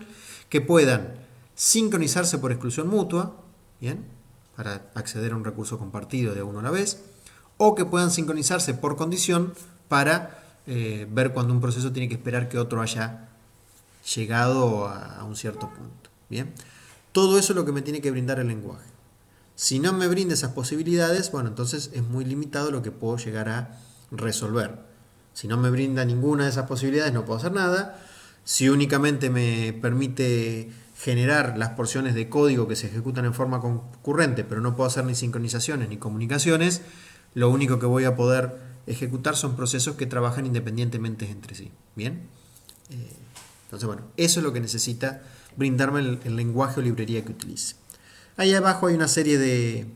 que puedan sincronizarse por exclusión mutua, ¿bien? Para acceder a un recurso compartido de uno a la vez, o que puedan sincronizarse por condición para ver cuando un proceso tiene que esperar que otro haya llegado a un cierto punto. ¿Bien? Todo eso es lo que me tiene que brindar el lenguaje. Si no me brinda esas posibilidades, bueno, entonces es muy limitado lo que puedo llegar a resolver. Si no me brinda ninguna de esas posibilidades, no puedo hacer nada. Si únicamente me permite generar las porciones de código que se ejecutan en forma concurrente, pero no puedo hacer ni sincronizaciones ni comunicaciones, lo único que voy a poder ejecutar son procesos que trabajan independientemente entre sí. ¿Bien? Entonces, bueno, eso es lo que necesita brindarme el lenguaje o librería que utilice. Ahí abajo hay una serie de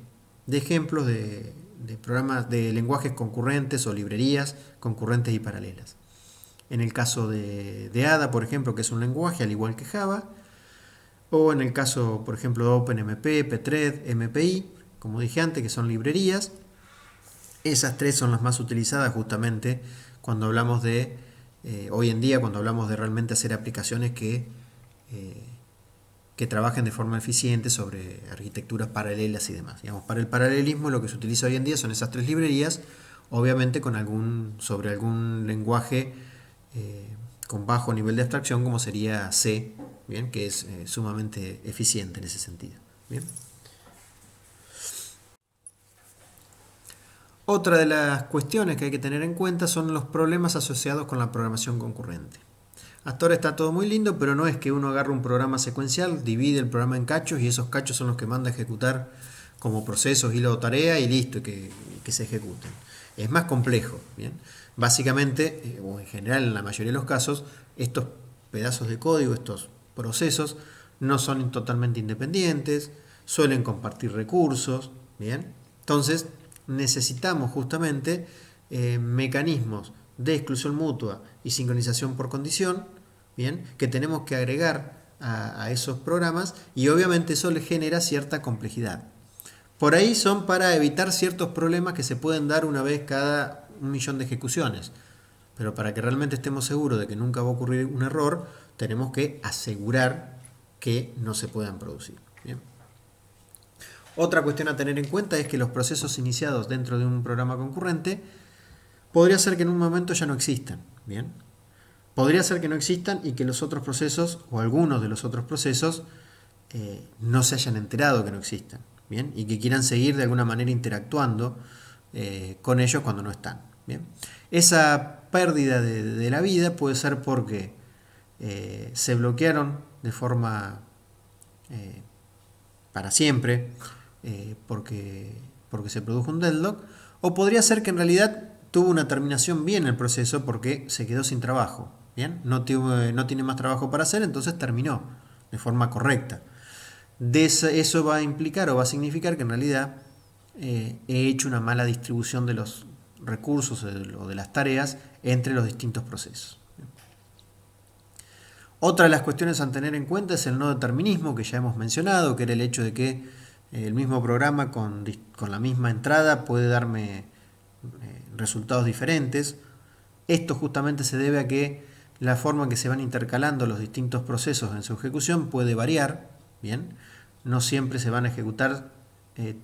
ejemplos de programas de lenguajes concurrentes o librerías concurrentes y paralelas. En el caso de Ada, por ejemplo, que es un lenguaje al igual que Java, o en el caso, por ejemplo, de OpenMP, Pthread, MPI, como dije antes, que son librerías. Esas tres son las más utilizadas justamente cuando hablamos de, hoy en día, cuando hablamos de realmente hacer aplicaciones que trabajen de forma eficiente sobre arquitecturas paralelas y demás. Digamos, para el paralelismo lo que se utiliza hoy en día son esas tres librerías, obviamente sobre algún lenguaje con bajo nivel de abstracción como sería C, ¿bien? Que es sumamente eficiente en ese sentido. ¿Bien? Otra de las cuestiones que hay que tener en cuenta son los problemas asociados con la programación concurrente. Hasta ahora está todo muy lindo, pero no es que uno agarre un programa secuencial, divide el programa en cachos y esos cachos son los que manda a ejecutar como procesos, hilo o tarea y listo, que se ejecuten. Es más complejo. ¿Bien? Básicamente, o en general en la mayoría de los casos, estos pedazos de código, estos procesos, no son totalmente independientes, suelen compartir recursos. ¿Bien? Entonces, necesitamos justamente mecanismos de exclusión mutua y sincronización por condición, ¿bien? Que tenemos que agregar a esos programas y obviamente eso le genera cierta complejidad. Por ahí son para evitar ciertos problemas que se pueden dar una vez cada 1.000.000 de ejecuciones, pero para que realmente estemos seguros de que nunca va a ocurrir un error, tenemos que asegurar que no se puedan producir. ¿Bien? Otra cuestión a tener en cuenta es que los procesos iniciados dentro de un programa concurrente podría ser que en un momento ya no existan. ¿Bien? Podría ser que no existan y que los otros procesos o algunos de los otros procesos no se hayan enterado que no existan. ¿Bien? Y que quieran seguir de alguna manera interactuando con ellos cuando no están. ¿Bien? Esa pérdida de la vida puede ser porque se bloquearon de forma para siempre, porque se produjo un deadlock, o podría ser que en realidad tuvo una terminación bien el proceso porque se quedó sin trabajo. ¿Bien? No tiene más trabajo para hacer, entonces terminó de forma correcta. Eso va a implicar o va a significar que en realidad he hecho una mala distribución de los recursos o de las tareas entre los distintos procesos. Otra de las cuestiones a tener en cuenta es el no determinismo que ya hemos mencionado, que era el hecho de que el mismo programa con la misma entrada puede darme resultados diferentes. Esto justamente se debe a que la forma en que se van intercalando los distintos procesos en su ejecución puede variar. ¿Bien? No siempre se van a ejecutar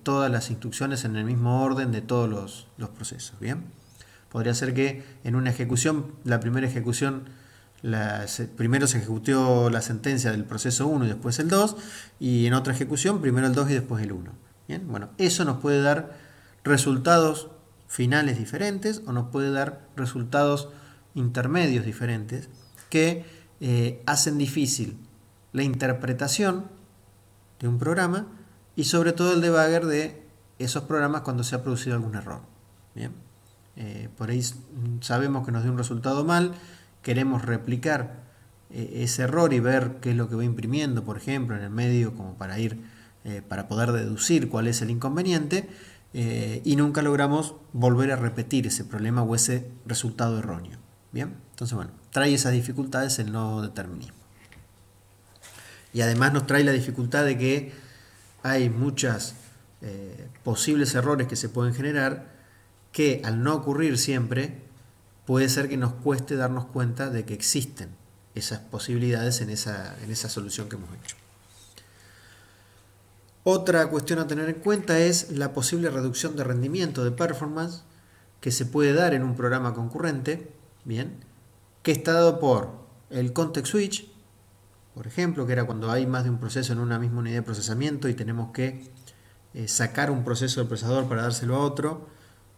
todas las instrucciones en el mismo orden de todos los procesos. ¿Bien? Podría ser que en una ejecución, la primera ejecución, primero se ejecutó la sentencia del proceso 1 y después el 2, y en otra ejecución primero el 2 y después el 1. ¿Bien? Bueno, eso nos puede dar resultados finales diferentes o nos puede dar resultados intermedios diferentes que hacen difícil la interpretación de un programa y sobre todo el debugger de esos programas cuando se ha producido algún error. ¿Bien? Por ahí sabemos que nos dio un resultado mal, queremos replicar ese error y ver qué es lo que va imprimiendo, por ejemplo, en el medio, como para poder deducir cuál es el inconveniente, y nunca logramos volver a repetir ese problema o ese resultado erróneo. ¿Bien? Entonces, bueno, trae esas dificultades el no determinismo. Y además nos trae la dificultad de que hay muchos posibles errores que se pueden generar que al no ocurrir siempre puede ser que nos cueste darnos cuenta de que existen esas posibilidades en esa solución que hemos hecho. Otra cuestión a tener en cuenta es la posible reducción de rendimiento de performance que se puede dar en un programa concurrente, ¿bien? Que está dado por el context switch, por ejemplo, que era cuando hay más de un proceso en una misma unidad de procesamiento y tenemos que sacar un proceso del procesador para dárselo a otro.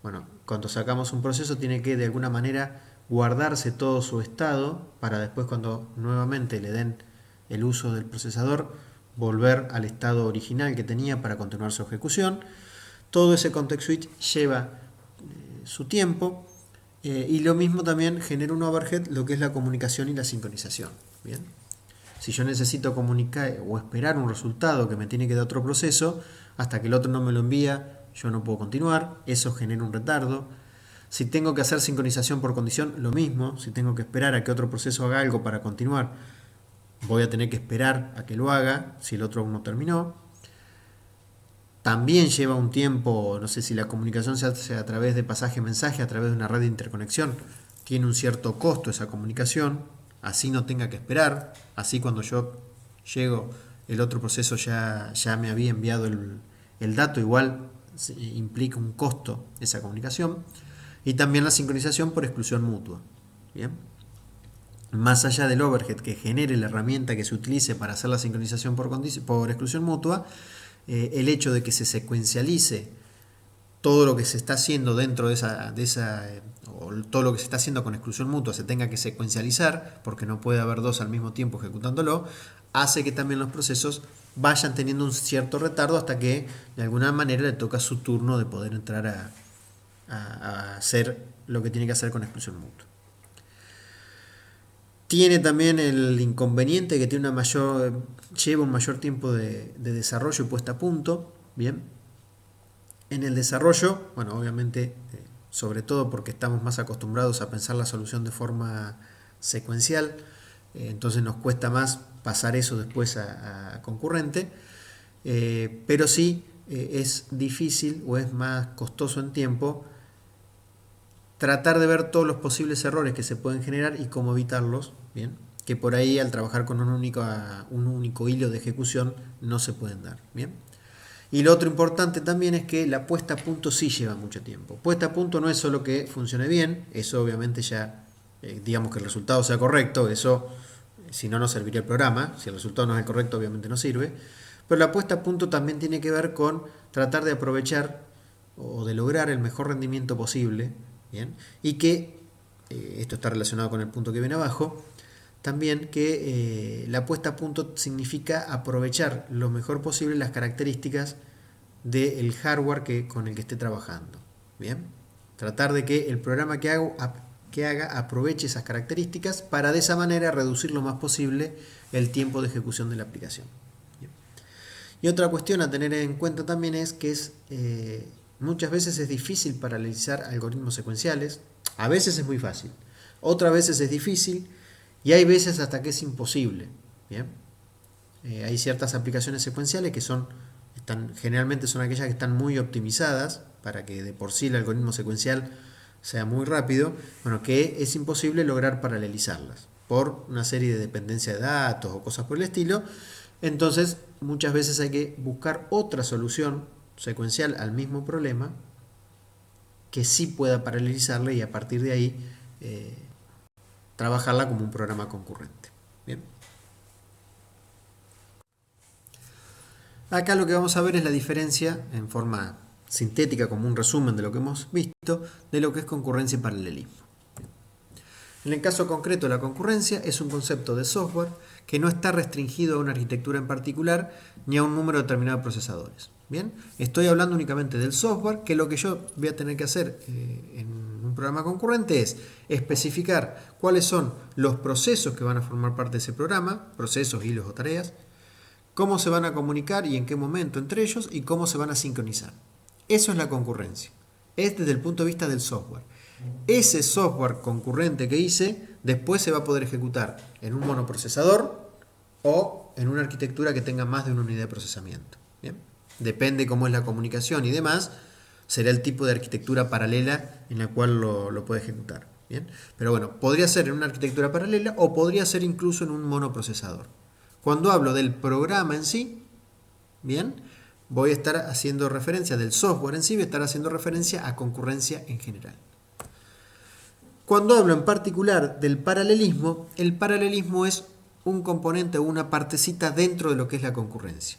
Bueno, cuando sacamos un proceso tiene que de alguna manera guardarse todo su estado para después cuando nuevamente le den el uso del procesador volver al estado original que tenía para continuar su ejecución. Todo ese context switch lleva su tiempo y lo mismo también genera un overhead lo que es la comunicación y la sincronización. ¿Bien? Si yo necesito comunicar o esperar un resultado que me tiene que dar otro proceso, hasta que el otro no me lo envía, yo no puedo continuar, eso genera un retardo. Si tengo que hacer sincronización por condición, lo mismo. Si tengo que esperar a que otro proceso haga algo para continuar, voy a tener que esperar a que lo haga si el otro aún no terminó. También lleva un tiempo, no sé si la comunicación se hace a través de pasaje-mensaje, a través de una red de interconexión. Tiene un cierto costo esa comunicación, así no tenga que esperar, así cuando yo llego el otro proceso ya me había enviado el dato, igual implica un costo esa comunicación. Y también la sincronización por exclusión mutua. Bien. Más allá del overhead que genere la herramienta que se utilice para hacer la sincronización por exclusión mutua, el hecho de que se secuencialice todo lo que se está haciendo dentro de esa o todo lo que se está haciendo con exclusión mutua se tenga que secuencializar, porque no puede haber dos al mismo tiempo ejecutándolo, hace que también los procesos vayan teniendo un cierto retardo hasta que de alguna manera le toca su turno de poder entrar a hacer lo que tiene que hacer con exclusión mutua. Tiene también el inconveniente que tiene lleva un mayor tiempo de desarrollo y puesta a punto. Bien. En el desarrollo, bueno, obviamente, sobre todo porque estamos más acostumbrados a pensar la solución de forma secuencial, entonces nos cuesta más pasar eso después a concurrente, pero sí es difícil o es más costoso en tiempo tratar de ver todos los posibles errores que se pueden generar y cómo evitarlos, bien, que por ahí al trabajar con un único hilo de ejecución no se pueden dar, bien. Y lo otro importante también es que la puesta a punto sí lleva mucho tiempo. Puesta a punto no es solo que funcione bien, eso obviamente ya, digamos que el resultado sea correcto, eso si no, no serviría el programa, si el resultado no es el correcto obviamente no sirve, pero la puesta a punto también tiene que ver con tratar de aprovechar o de lograr el mejor rendimiento posible, ¿bien? Y que, esto está relacionado con el punto que viene abajo, también que la puesta a punto significa aprovechar lo mejor posible las características del hardware con el que esté trabajando. Bien, tratar de que el programa que haga aproveche esas características para de esa manera reducir lo más posible el tiempo de ejecución de la aplicación. Bien. Y otra cuestión a tener en cuenta también es que muchas veces es difícil paralelizar algoritmos secuenciales, a veces es muy fácil, otras veces es difícil y hay veces hasta que es imposible. Bien. Hay ciertas aplicaciones secuenciales que generalmente son aquellas que están muy optimizadas para que de por sí el algoritmo secuencial sea muy rápido, bueno, que es imposible lograr paralelizarlas por una serie de dependencia de datos o cosas por el estilo. Entonces muchas veces hay que buscar otra solución secuencial al mismo problema que sí pueda paralelizarla y a partir de ahí trabajarla como un programa concurrente. Bien. Acá lo que vamos a ver es la diferencia en forma sintética, como un resumen de lo que hemos visto, de lo que es concurrencia y paralelismo. En el caso concreto, la concurrencia es un concepto de software que no está restringido a una arquitectura en particular ni a un número determinado de procesadores. Bien, estoy hablando únicamente del software, que lo que yo voy a tener que hacer en un programa concurrente es especificar cuáles son los procesos que van a formar parte de ese programa, procesos, hilos o tareas, cómo se van a comunicar y en qué momento entre ellos y cómo se van a sincronizar. Eso es la concurrencia. Es desde el punto de vista del software. Ese software concurrente que hice después se va a poder ejecutar en un monoprocesador o en una arquitectura que tenga más de una unidad de procesamiento. ¿Bien? Depende cómo es la comunicación y demás, será el tipo de arquitectura paralela en la cual lo puede ejecutar. ¿Bien? Pero bueno, podría ser en una arquitectura paralela o podría ser incluso en un monoprocesador. Cuando hablo del programa en sí, bien, voy a estar haciendo referencia del software en sí, voy a estar haciendo referencia a concurrencia en general. Cuando hablo en particular del paralelismo, el paralelismo es un componente o una partecita dentro de lo que es la concurrencia.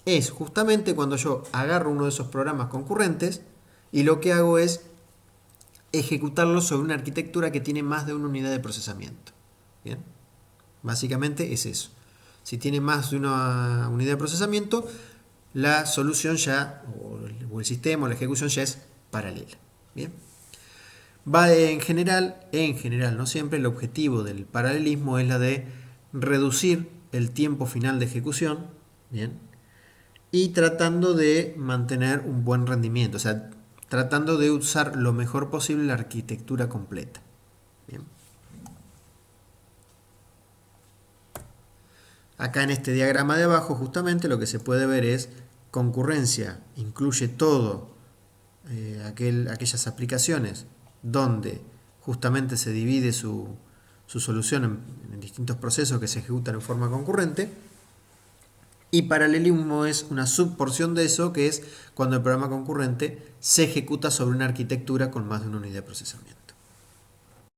Es justamente cuando yo agarro uno de esos programas concurrentes y lo que hago es ejecutarlo sobre una arquitectura que tiene más de una unidad de procesamiento. Bien, básicamente es eso. Si tiene más de una unidad de procesamiento, la solución ya, o el sistema o la ejecución ya es paralela. Bien. Va en general, no siempre, el objetivo del paralelismo es la de reducir el tiempo final de ejecución, ¿bien? Y tratando de mantener un buen rendimiento, o sea, tratando de usar lo mejor posible la arquitectura completa. Bien. Acá en este diagrama de abajo justamente lo que se puede ver es concurrencia, incluye todo aquellas aplicaciones donde justamente se divide su solución en distintos procesos que se ejecutan en forma concurrente. Y paralelismo es una subporción de eso, que es cuando el programa concurrente se ejecuta sobre una arquitectura con más de una unidad de procesamiento.